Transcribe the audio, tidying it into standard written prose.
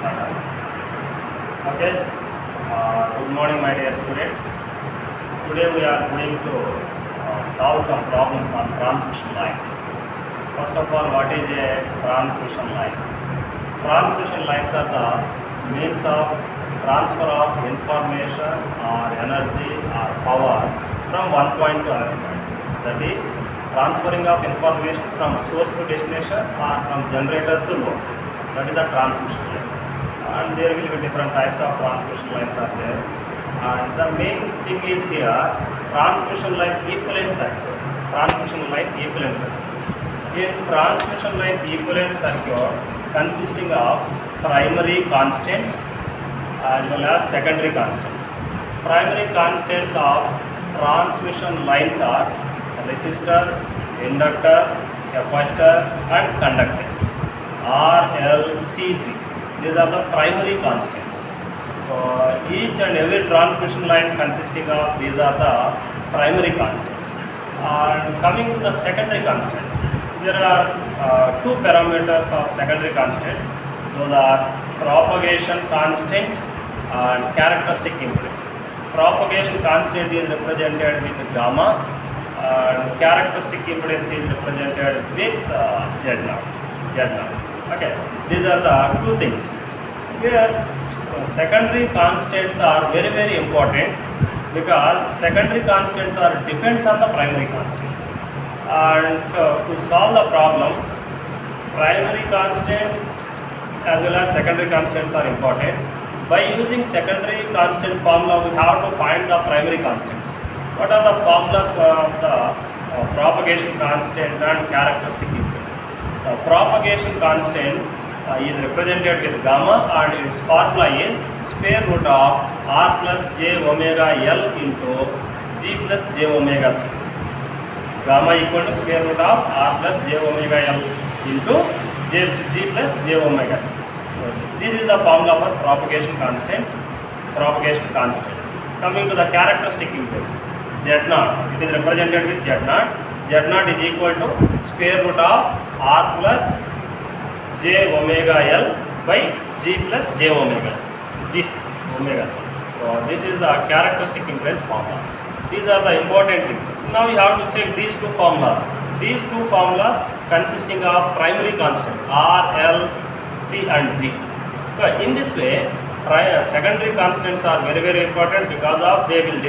Okay. Good morning, my dear students. Today we are going to solve some problems on transmission lines. First of all, what is a transmission line? Transmission lines are the means of transfer of information or energy or power from one point to another point. That is, transferring of information from source to destination or from generator to load. That is the transmission line. And there will be different types of transmission lines are there. And the main thing is here, transmission line equivalent circuit. Transmission line equivalent circuit. In transmission line equivalent circuit consisting of primary constants as well as secondary constants. Primary constants of transmission lines are resistor, inductor, capacitor and conductance. R, L, C, Z. These are the primary constants. So each and every transmission line consisting of these are the primary constants. And coming to the secondary constant, there are two parameters of secondary constants. Those are propagation constant and characteristic impedance. Propagation constant is represented with gamma and characteristic impedance is represented with Z0. Okay, these are the two things. Here secondary constants are very important because secondary constants are depends on the primary constants. And to solve the problems, primary constant as well as secondary constants are important. By using secondary constant formula, we have to find the primary constants. What are the formulas of the propagation constant and characteristic impedance? The propagation constant is represented with gamma and its formula is square root of r plus j omega L into g plus j omega c. Gamma equal to square root of r plus j omega L into g plus j omega c. So this is the formula for propagation constant. Coming to the characteristic impedance, Z0, it is represented with Z0. Z0 is equal to square root of r plus j omega L by g plus j omega c. So this is the characteristic impedance formula. These are the important things. Now you have to check these two formulas. These two formulas consisting of primary constant R, L, C and Z. So in this way, secondary constants are very important because of they will